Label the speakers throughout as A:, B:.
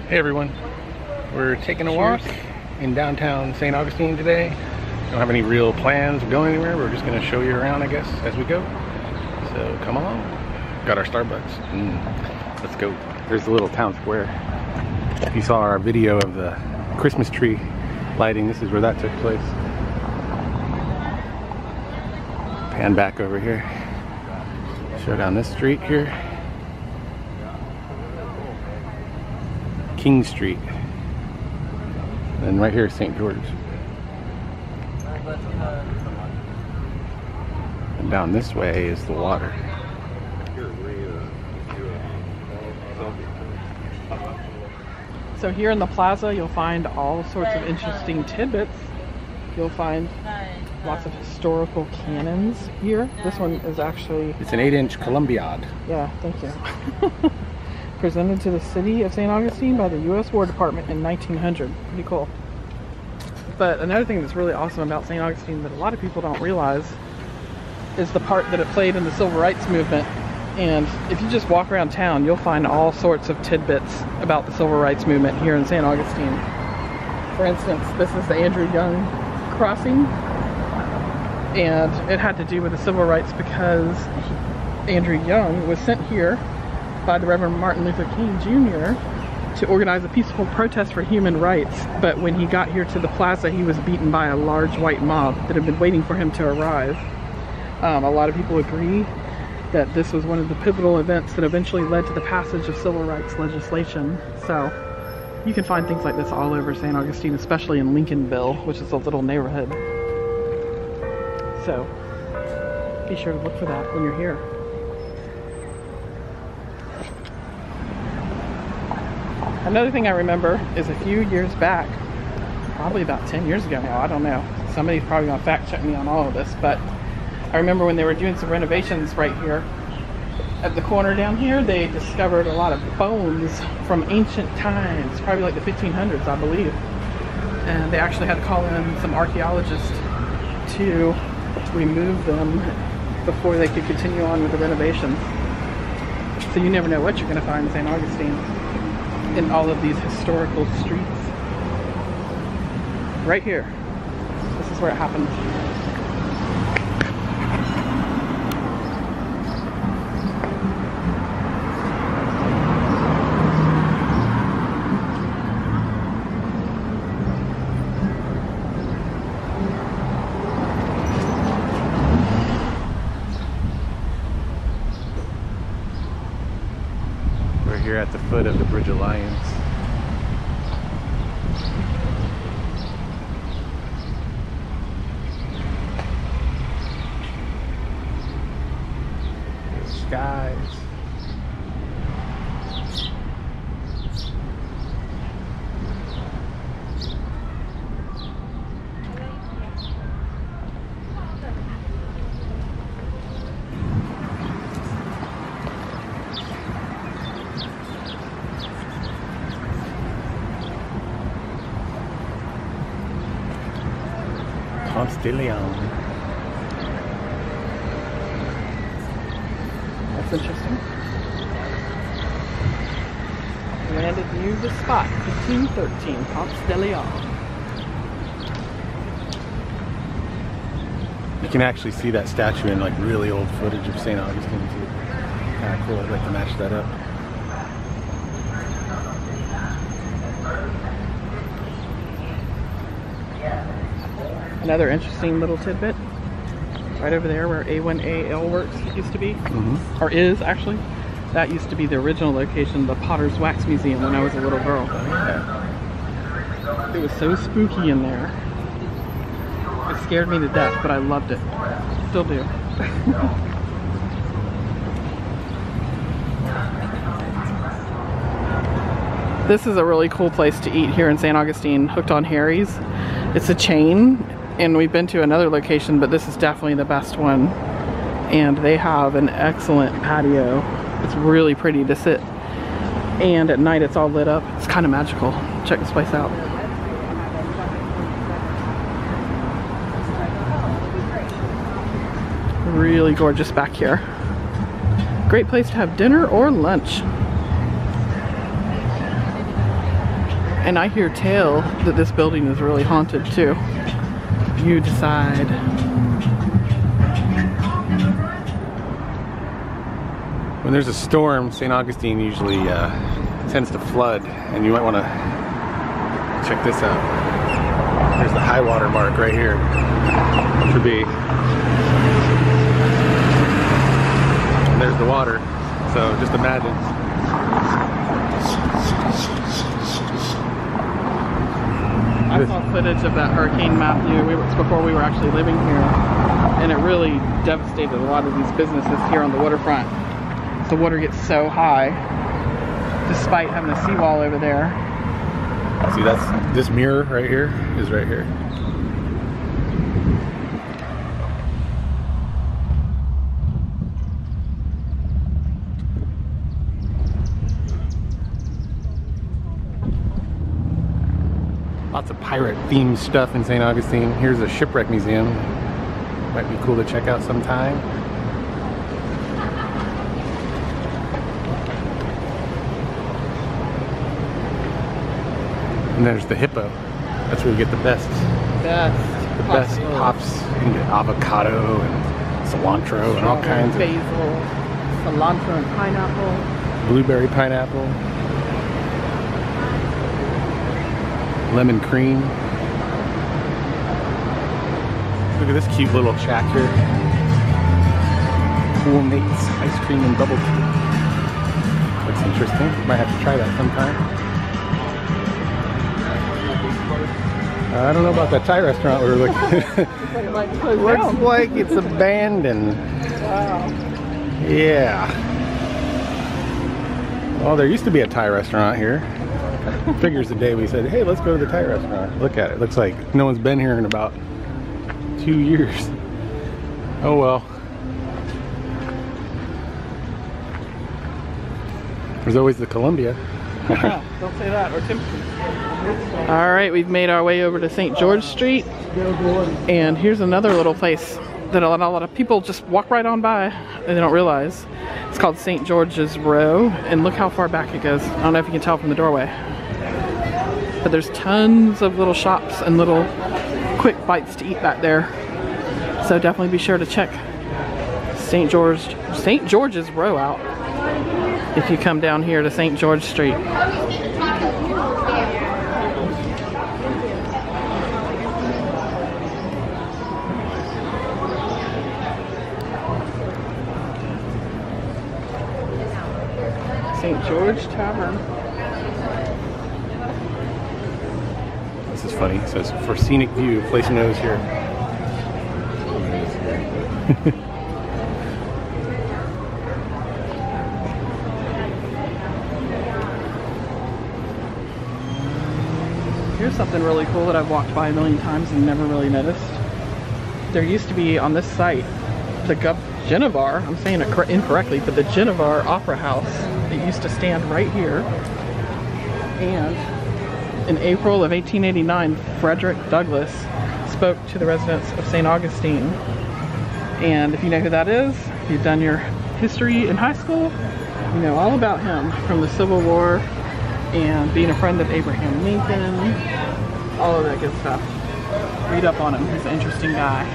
A: Hey everyone, we're taking a walk in downtown St. Augustine today. Don't have any real plans of going anywhere. We're just going to show you around, I guess, as we go. So come along. Got our Starbucks. Let's go. There's the little town square. If you saw our video of the Christmas tree lighting, this is where that took place. Pan back over here. Show down this street here. King Street. And right here is St. George. And down this way is the water.
B: So here in the plaza you'll find all sorts of interesting tidbits. You'll find lots of historical cannons here. This one is actually...
A: It's an 8-inch Columbiad.
B: Yeah, thank you. Presented to the city of St. Augustine by the U.S. War Department in 1900. Pretty cool. But another thing that's really awesome about St. Augustine that a lot of people don't realize is the part that it played in the Civil Rights Movement. And if you just walk around town, you'll find all sorts of tidbits about the Civil Rights Movement here in St. Augustine. For instance, this is the Andrew Young Crossing. And it had to do with the Civil Rights because Andrew Young was sent here by the Reverend Martin Luther King Jr. to organize a peaceful protest for human rights. But when he got here to the plaza, he was beaten by a large white mob that had been waiting for him to arrive. A lot of people agree that this was one of the pivotal events that eventually led to the passage of civil rights legislation. So you can find things like this all over St. Augustine, especially in Lincolnville, which is a little neighborhood. So be sure to look for that when you're here. Another thing I remember is a few years back, probably about 10 years ago now, I don't know. Somebody's probably gonna fact check me on all of this, but I remember when they were doing some renovations right here at the corner down here, they discovered a lot of bones from ancient times, probably like the 1500s, I believe. And they actually had to call in some archaeologists to remove them before they could continue on with the renovations. So you never know what you're gonna find in St. Augustine in all of these historical streets. Right here. This is where it happened.
A: We're here at the foot of the Bridge of Lions. The skies. Ponce de Leon.
B: That's interesting. Landed near the spot, 1513, Ponce de Leon.
A: You can actually see that statue in like really old footage of St. Augustine too. Kind of cool. I'd like to match that up.
B: Another interesting little tidbit, right over there where A1AL Works used to be, or is actually, that used to be the original location of the Potter's Wax Museum when I was a little girl.
A: Oh, yeah.
B: It was so spooky in there. It scared me to death, but I loved it. Still do. This is a really cool place to eat here in St. Augustine, Hooked on Harry's. It's a chain, and we've been to another location, but this is definitely the best one. And they have an excellent patio. It's really pretty to sit. And at night it's all lit up. It's kind of magical. Check this place out. Really gorgeous back here. Great place to have dinner or lunch. And I hear tale that this building is really haunted too. You decide.
A: When there's a storm, St. Augustine usually tends to flood, and you might want to check this out. There's the high water mark right here, which would be, and there's the water. So just imagine.
B: I saw footage of that Hurricane Matthew. It's before we were actually living here, and it really devastated a lot of these businesses here on the waterfront. The water gets so high, despite having a seawall over there.
A: See, that's this mirror right here is right here. Lots of pirate-themed stuff in St. Augustine. Here's a shipwreck museum. Might be cool to check out sometime. And there's the Hippo. That's where we get the best pops. You can get avocado and cilantro and all kinds of
B: basil, cilantro and pineapple,
A: blueberry pineapple, lemon cream. Look at this cute little shack here. Cool Nate's ice cream and bubble tea. Looks interesting. Might have to try that sometime. I don't know about that Thai restaurant we were looking at. Looks like it's abandoned.
B: Wow.
A: Yeah. Well, there used to be a Thai restaurant here. Figures the day we said, hey, let's go to the Thai restaurant. Look at it. Looks like no one's been here in about 2 years. Oh well. There's always the Columbia.
B: Don't say that, or Timpson. All right, we've made our way over to St. George Street, and here's another little place that a lot of people just walk right on by and they don't realize. It's called St. George's Row, and look how far back it goes. I don't know if you can tell from the doorway, but there's tons of little shops and little quick bites to eat back there. So definitely be sure to check St. George's Row out if you come down here to St. George Street. St. George Tavern.
A: This is funny. It says, for scenic view, place nose here.
B: Here's something really cool that I've walked by a million times and never really noticed. There used to be on this site the Gennevar, I'm saying it incorrectly, but the Gennevar Opera House. It used to stand right here. And in April of 1889, Frederick Douglass spoke to the residents of St. Augustine. And if you know who that is, if you've done your history in high school, you know all about him from the Civil War and being a friend of Abraham Lincoln, all of that good stuff. Read up on him, he's an interesting guy.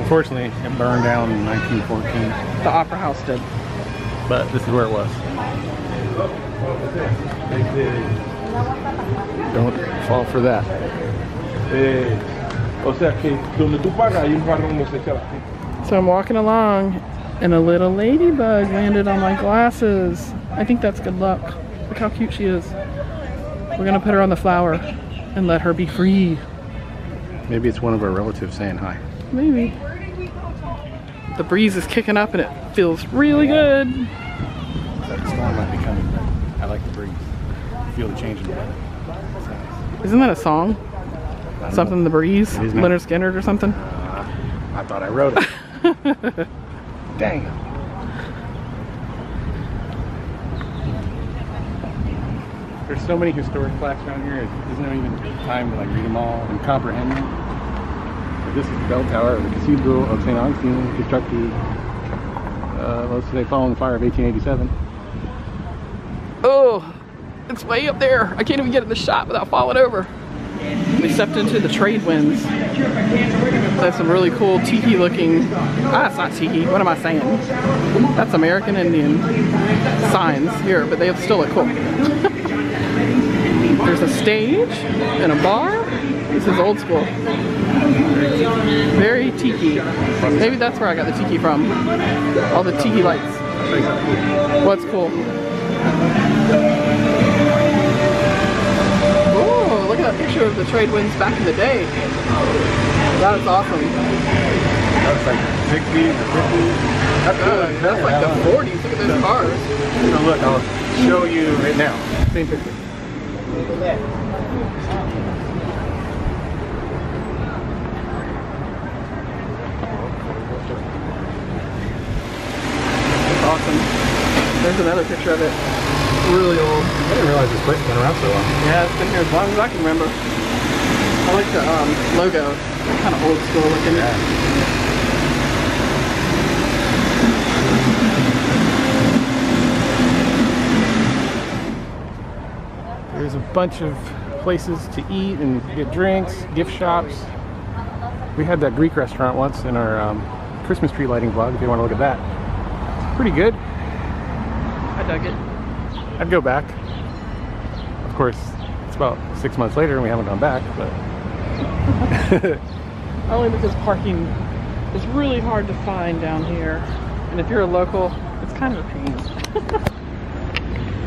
A: Unfortunately, it burned down in 1914.
B: The Opera House did.
A: But this is where it was. Don't fall for that.
B: So I'm walking along and a little ladybug landed on my glasses. I think that's good luck. Look how cute she is. We're gonna put her on the flower and let her be free.
A: Maybe it's one of our relatives saying hi.
B: Maybe. The breeze is kicking up and it feels really good.
A: That storm might be coming, but I like the breeze. Feel the change in the weather. Nice.
B: Isn't that a song? Something
A: know.
B: The Breeze?
A: Leonard
B: Skinner or something?
A: I thought I wrote it. Dang. There's so many historic plaques around here. There's no even time to like read them all and comprehend them. This is the bell tower of the Cathedral of St. Augustine, constructed, let's say, following the fire of 1887.
B: Oh, It's way up there. I can't even get in the shot without falling over. We stepped into the trade winds. There's some really cool tiki looking, it's not tiki, what am I saying? That's American Indian signs here, but they still look cool. There's a stage and a bar. This is old school. Very tiki. Maybe that's where I got the tiki from. All the tiki lights. What's cool? Oh, look at that picture of the trade winds back in the day. That is awesome.
A: That's like 60s or 50s.
B: That's like the 40s. Look at those cars.
A: So look, I'll show you right now. Same picture. That's awesome. There's another picture of it. Really old. I didn't realize this place has been around so long.
B: Yeah, it's been here as long as I can remember. I like the logo. It's kind of old school looking.
A: Yeah. There's a bunch of places to eat and get drinks, gift shops. We had that Greek restaurant once in our Christmas tree lighting vlog if you want to look at that. Pretty good.
B: I dug it.
A: I'd go back. Of course, it's about 6 months later and we haven't gone back, but
B: only because parking is really hard to find down here. And if you're a local, it's kind of a pain.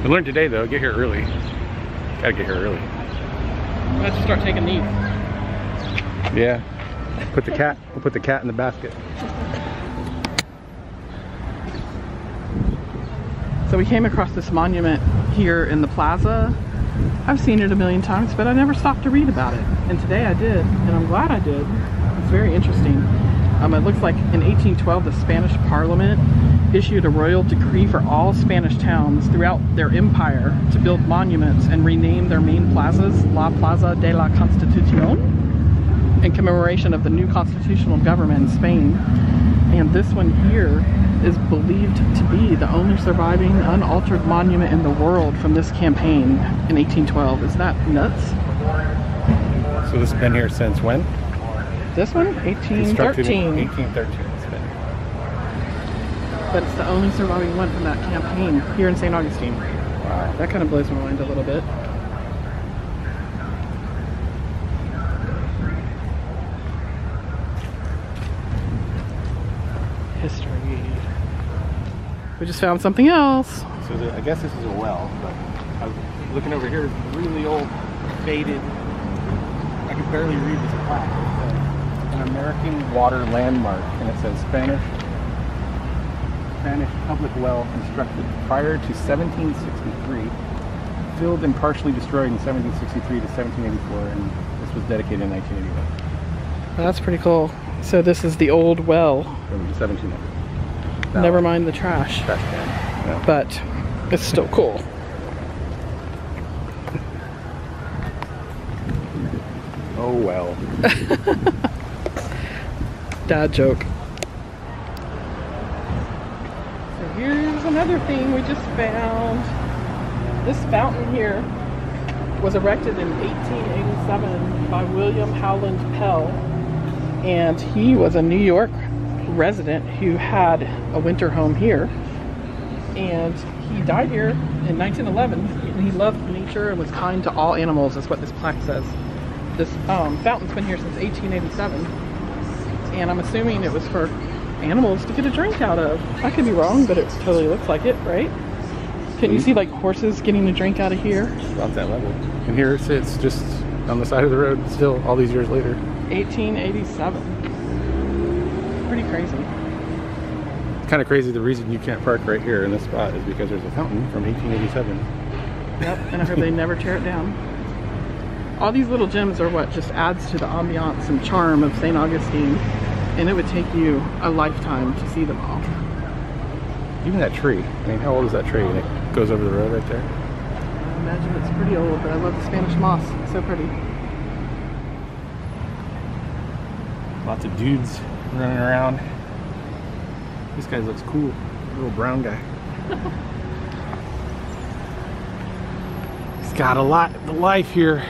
A: we learned today though, get here early. Gotta get here early.
B: I have to start taking these.
A: Yeah. We'll put the cat in the basket.
B: So we came across this monument here in the plaza. I've seen it a million times, but I never stopped to read about it. And today I did, and I'm glad I did. It's very interesting. It looks like in 1812, the Spanish Parliament issued a royal decree for all Spanish towns throughout their empire to build monuments and rename their main plazas La Plaza de la Constitución in commemoration of the new constitutional government in Spain. And this one here is believed to be the only surviving unaltered monument in the world from this campaign in 1812. Is that nuts?
A: So this has been here since when?
B: This one?
A: Constructed in
B: 1813.
A: 1813. It's been
B: But it's the only surviving one from that campaign here in St. Augustine.
A: Wow.
B: That kind of blows my mind a little bit. History. We just found something else.
A: So I guess this is a well, but I was looking over here, it's really old, faded. I can barely read this plaque. It's an American water landmark, and it says Spanish public well constructed prior to 1763, filled and partially destroyed in 1763 to 1784, and this was dedicated in 1981.
B: That's pretty cool. So this is the old well.
A: From 1700.
B: Never mind the trash.
A: Trash can. Yeah.
B: But it's still cool.
A: Oh well.
B: Dad joke. So here's another thing we just found. This fountain here was erected in 1887 by William Howland Pell. And he was a New York resident who had a winter home here. And he died here in 1911. And he loved nature and was kind to all animals, is what this plaque says. This fountain's been here since 1887. And I'm assuming it was for animals to get a drink out of. I could be wrong, but it totally looks like it, right? Can you see like horses getting a drink out of here?
A: About that level. And here it sits just on the side of the road still all these years later.
B: 1887. Pretty crazy.
A: It's kind of crazy the reason you can't park right here in this spot is because there's a fountain from 1887.
B: Yep, and I heard they never tear it down. All these little gems are what just adds to the ambiance and charm of St. Augustine, and it would take you a lifetime to see them all.
A: Even that tree. I mean, how old is that tree? And it goes over the road right there.
B: I imagine it's pretty old, but I love the Spanish moss. It's so pretty.
A: Lots of dudes running around. This guy looks cool. Little brown guy. got a lot of life here.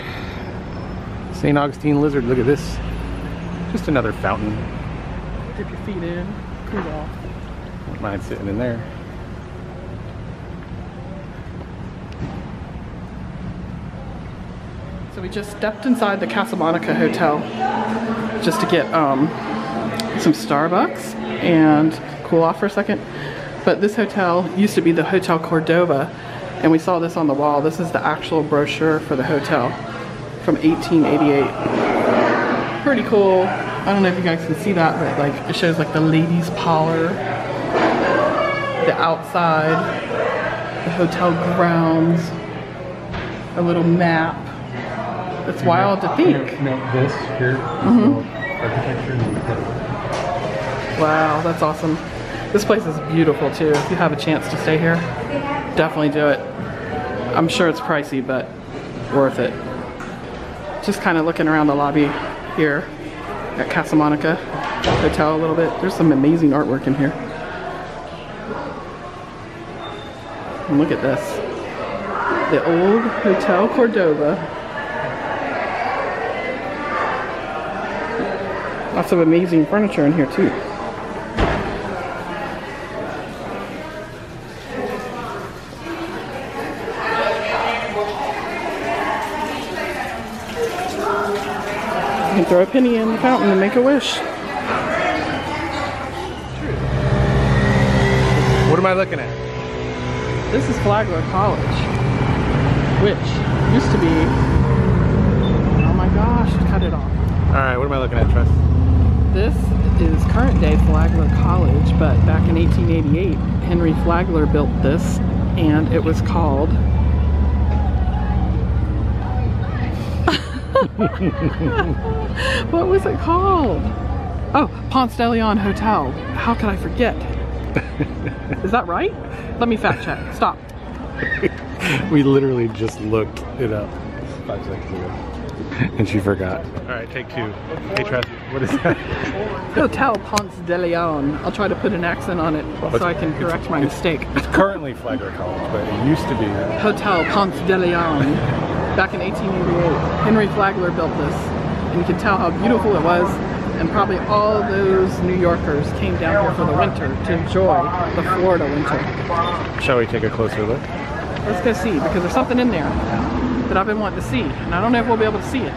A: St. Augustine Lizard, look at this. Just another fountain.
B: Dip your feet in, cool off.
A: Don't mind sitting in there.
B: So we just stepped inside the Casablanca Hotel just to get some Starbucks and cool off for a second. But this hotel used to be the Hotel Cordova, and we saw this on the wall. This is the actual brochure for the hotel from 1888. Pretty cool. I don't know if you guys can see that, but like it shows like the ladies' parlor, the outside, the hotel grounds, a little map. It's wild to think.
A: No, this here, architecture.
B: Wow, that's awesome. This place is beautiful too. If you have a chance to stay here, definitely do it. I'm sure it's pricey, but worth it. Just kind of looking around the lobby here at Casablanca Hotel a little bit. There's some amazing artwork in here. And look at this. The old Hotel Cordova. Lots of amazing furniture in here too. You can throw a penny in the fountain and make a wish.
A: What am I looking at?
B: This is Flagler College, which used to be, oh my gosh, cut it off.
A: All right, what am I looking at, Tress?
B: This is current day Flagler College, but back in 1888, Henry Flagler built this, and it was called what was it called? Oh, Ponce de Leon Hotel. How could I forget? Is that right? Let me fact check. Stop.
A: We literally just looked it up 5 seconds ago. And she forgot. Alright, take two. Hey Tress, what is that?
B: Hotel Ponce de Leon. I'll try to put an accent on it so I can correct my mistake.
A: It's currently Flagler College, but it used to be
B: Hotel Ponce de Leon. Back in 1888, Henry Flagler built this. And you can tell how beautiful it was. And probably all those New Yorkers came down here for the winter to enjoy the Florida winter.
A: Shall we take a closer look?
B: Let's go see, because there's something in there that I've been wanting to see, and I don't know if we'll be able to see it.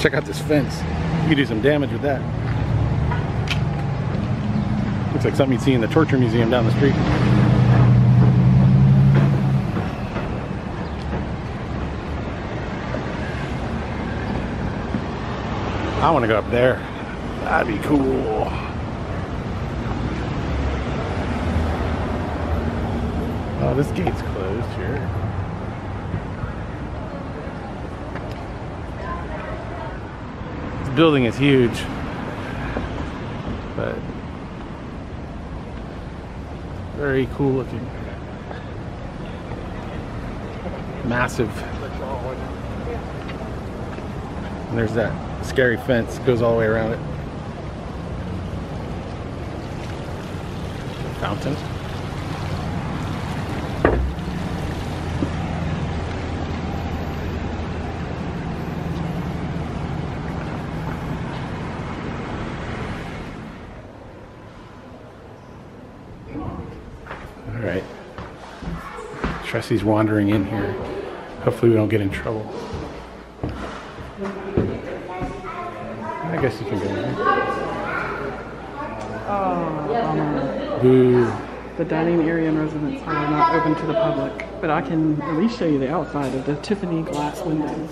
A: Check out this fence. You can do some damage with that. Looks like something you'd see in the torture museum down the street. I want to go up there. That'd be cool. Oh, this gate's closed here. This building is huge, but very cool looking. Massive. And there's that scary fence, goes all the way around it. Fountain. All right. Tressy's wandering in here. Hopefully we don't get in trouble. I guess you can go in here.
B: Oh,
A: Boo.
B: the dining area and residence hall are not open to the public, but I can at least show you the outside of the Tiffany glass windows.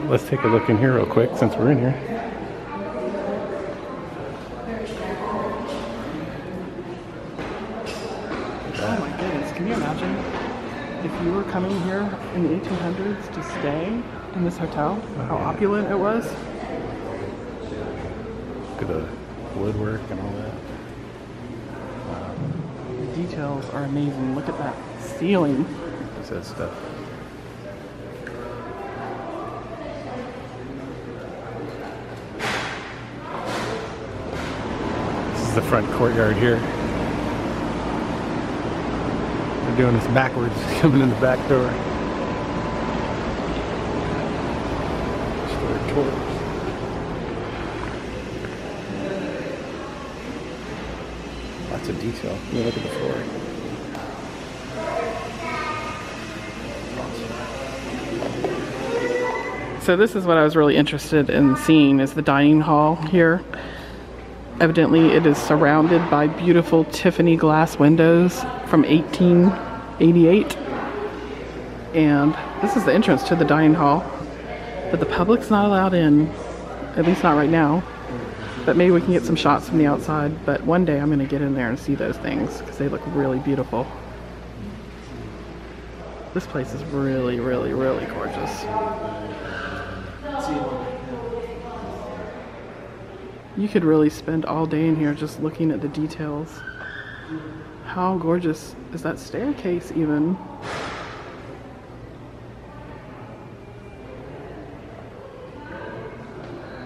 A: Let's take a look in here real quick since we're in here.
B: Oh my goodness, can you imagine if you were coming here in the 1800s to stay in this hotel, how opulent it was?
A: Look at the woodwork and all that.
B: The details are amazing. Look at that ceiling.
A: It says stuff. the front courtyard here. We're doing this backwards, coming in the back door. Store tours. Lots of detail. You look at the floor.
B: So this is what I was really interested in seeing, is the dining hall here. Evidently it is surrounded by beautiful Tiffany glass windows from 1888. And this is the entrance to the dining hall. But the public's not allowed in, at least not right now. But maybe we can get some shots from the outside. But one day I'm gonna get in there and see those things because they look really beautiful. This place is really, really, really gorgeous. You could really spend all day in here just looking at the details. How gorgeous is that staircase even?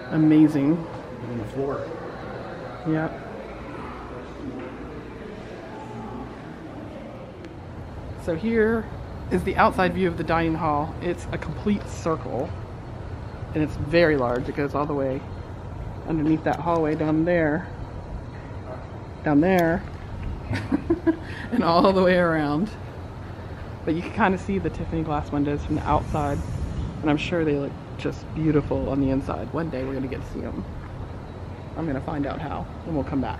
B: Amazing.
A: On the floor.
B: Yep. So here is the outside view of the dining hall. It's a complete circle. And it's very large. It goes all the way underneath that hallway down there, and all the way around. But you can kind of see the Tiffany glass windows from the outside, and I'm sure they look just beautiful on the inside. One day we're gonna get to see them. I'm gonna find out how, and we'll come back.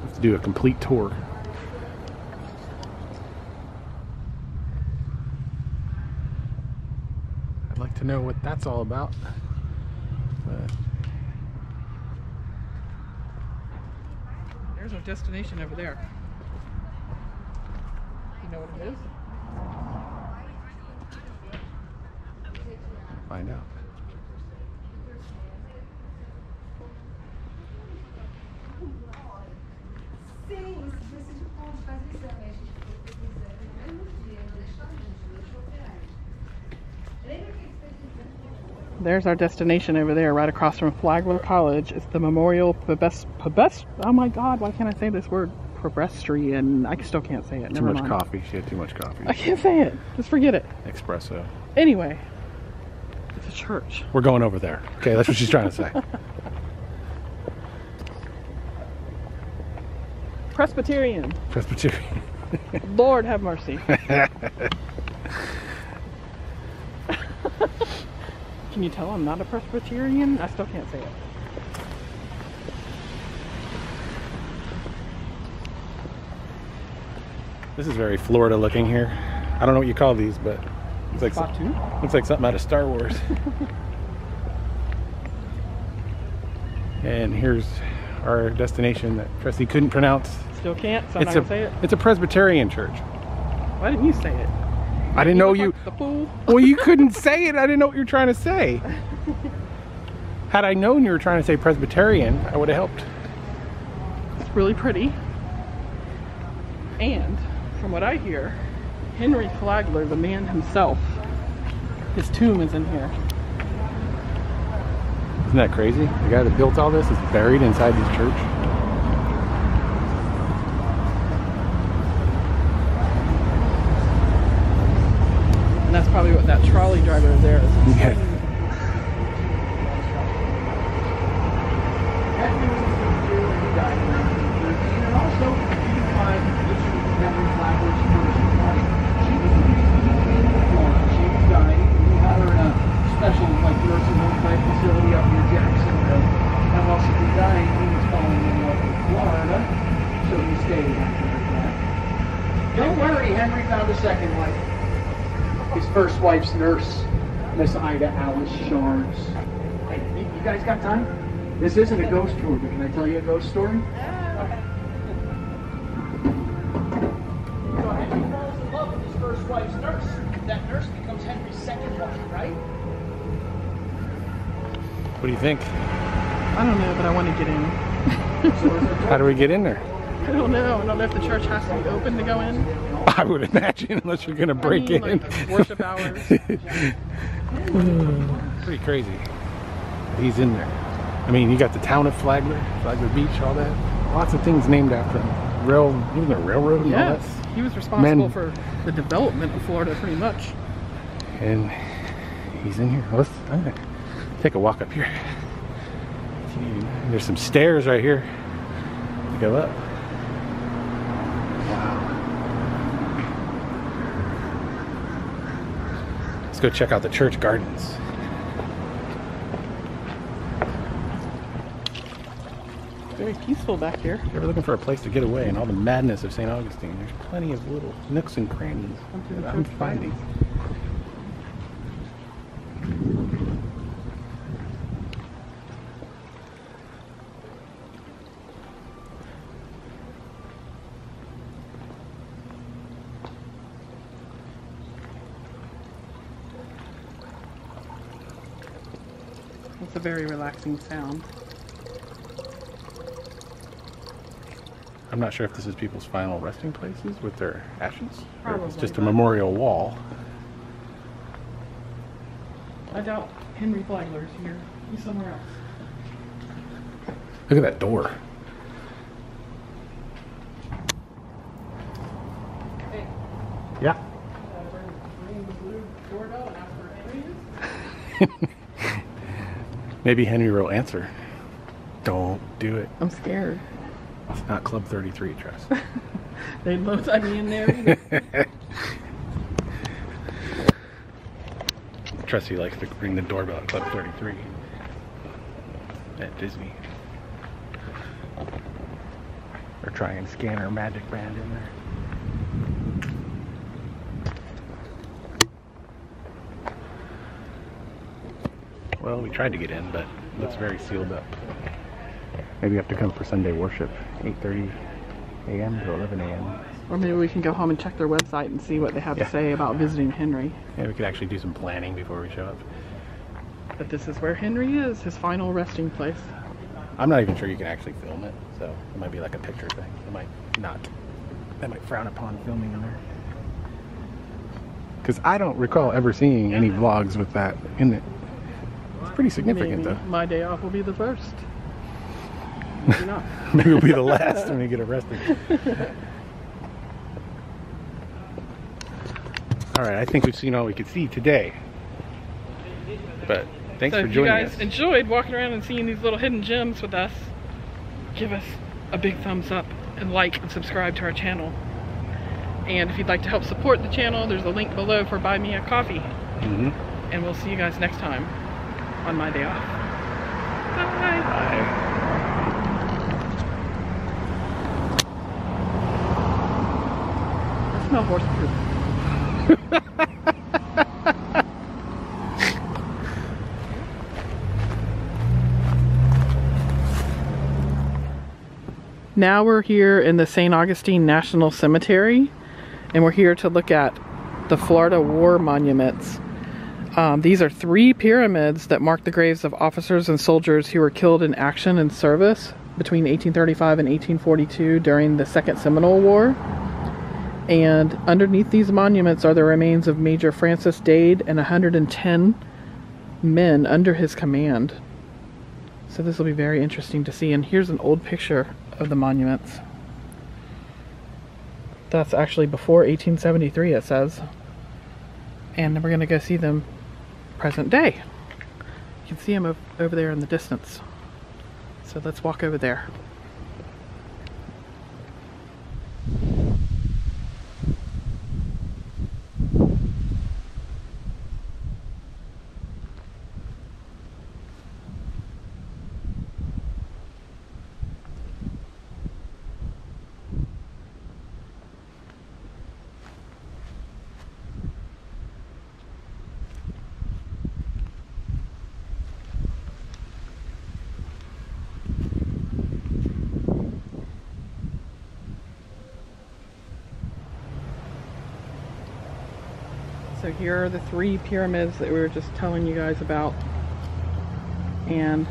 A: Let's do a complete tour. I'd like to know what that's all about.
B: There's our destination over there. You know what it is?
A: Find out.
B: There's our destination over there, right across from Flagler College. It's the Memorial oh my God, why can't I say this word? Pedestrian. I still can't say it.
A: Too much coffee. She had too much coffee.
B: I can't say it. Just forget it.
A: Espresso.
B: Anyway, it's a church.
A: We're going over there. Okay, that's what she's trying to say.
B: Presbyterian.
A: Presbyterian.
B: Lord have mercy. Can you tell I'm not a Presbyterian? I still can't say it.
A: This is very Florida looking here. I don't know what you call these, but looks like looks like something out of Star Wars. And here's our destination that Presley couldn't pronounce.
B: Still can't, so I'm not gonna say it.
A: It's a Presbyterian church.
B: Why didn't you say it?
A: I didn't know you.
B: Like the fool.
A: Well, you couldn't say it. I didn't know what you were trying to say. Had I known you were trying to say Presbyterian, I would have helped.
B: It's really pretty. And from what I hear, Henry Flagler, the man himself, his tomb is in here.
A: Isn't that crazy? The guy that built all this is buried inside this church.
B: And that's probably what that trolley driver there is.
A: Yeah.
C: Don't worry, Henry found a second wife. His first wife's nurse, Miss Ida Alice Sharms. Hey, you guys got time? This isn't a ghost tour, but can I tell you a ghost story? So Henry falls in love with his first wife's nurse. That nurse becomes Henry's second wife, right?
A: What do you think?
B: I don't know, but I want to get in.
A: How do we get in there?
B: I don't know. I don't know if the church has to be open to go in.
A: I would imagine, unless you're going to break in.
B: Like worship hours.
A: Pretty crazy. He's in there. I mean, you got the town of Flagler, Flagler Beach, all that. lots of things named after him. Even the railroad and all
B: Yes,
A: that.
B: he was responsible
A: Men.
B: for the development of Florida pretty much.
A: And he's in here. I'm gonna take a walk up here. There's some stairs right here to go up. Wow. Let's go check out the church gardens.
B: Very peaceful back here.
A: If you're ever looking for a place to get away in all the madness of St. Augustine, there's plenty of little nooks and crannies that I'm finding.
B: It's a very relaxing sound.
A: I'm not sure if this is people's final resting places with their ashes, or if it's
B: Probably
A: just a
B: not.
A: memorial wall.
B: I doubt Henry Flagler's here. He's somewhere else.
A: Look at that door.
B: Hey,
A: Yeah.
B: ring the blue doorbell and ask where Henry is?
A: Maybe Henry will answer. Don't do it.
B: I'm scared.
A: It's not Club 33, trust.
B: They'd both let me in there either.
A: Trusty likes to ring the doorbell at Club 33 at Disney. Or try and scan our magic band in there. Well, we tried to get in, but it looks very sealed up. Maybe you have to come for Sunday worship, 8:30 a.m. to 11 a.m.
B: Or maybe we can go home and check their website and see what they have
A: Yeah.
B: to say about visiting Henry.
A: Yeah, we could actually do some planning before we show up.
B: But this is where Henry is, his final resting place.
A: I'm not even sure you can actually film it, so it might be like a picture thing. It might not. They might frown upon filming in there. Because I don't recall ever seeing any vlogs with that in it. It's pretty significant,
B: Maybe
A: though.
B: my day off will be the first. Maybe not.
A: Maybe it'll be the last when we get arrested. All right, I think we've seen all we could see today. But thanks
B: So
A: for
B: if you
A: joining
B: guys
A: us.
B: enjoyed walking around and seeing these little hidden gems with us, give us a big thumbs up and like and subscribe to our channel. And if you'd like to help support the channel, there's a link below for Buy Me a Coffee.
A: Mm-hmm.
B: And we'll see you guys next time on my day off. Bye.
A: Bye.
B: I smell horse poop. Now we're here in the St. Augustine National Cemetery, and we're here to look at the Florida War Monuments. These are 3 pyramids that mark the graves of officers and soldiers who were killed in action and service between 1835 and 1842 during the Second Seminole War. And underneath these monuments are the remains of Major Francis Dade and 110 men under his command. So this will be very interesting to see. And here's an old picture of the monuments. That's actually before 1873, it says. And we're going to go see them present day. You can see them over there in the distance. So let's walk over there. So here are the 3 pyramids that we were just telling you guys about. And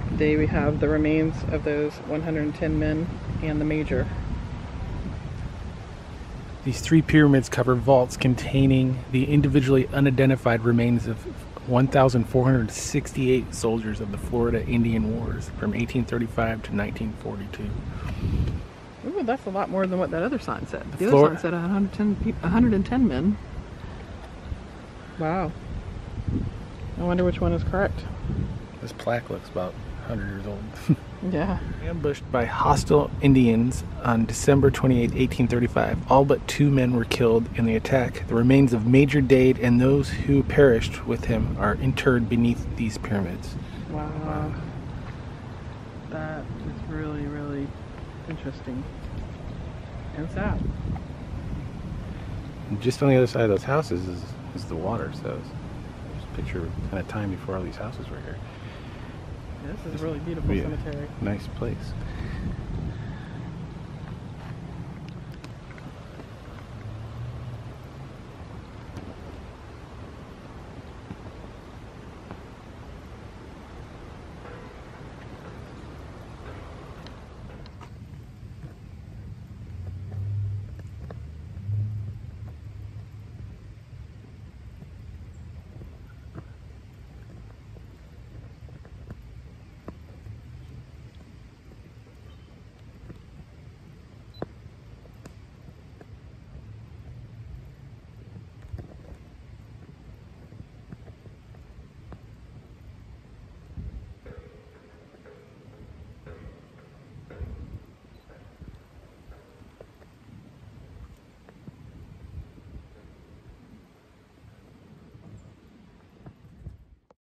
B: today we have the remains of those 110 men and the major.
A: These 3 pyramids cover vaults containing the individually unidentified remains of 1,468 soldiers of the Florida Indian Wars from 1835 to 1942.
B: Ooh, that's a lot more than what that other sign said. The
A: Flor-
B: other sign said 110 men. Wow. I wonder which one is correct.
A: This plaque looks about 100 years old.
B: Yeah.
A: Ambushed by hostile Indians on December 28, 1835. All but 2 men were killed in the attack. The remains of Major Dade and those who perished with him are interred beneath these pyramids.
B: Wow. That is really, really interesting. And sad.
A: And just on the other side of those houses is the water, so just picture kind of time before all these houses were here.
B: This is a really beautiful
A: Yeah.
B: cemetery.
A: Nice place.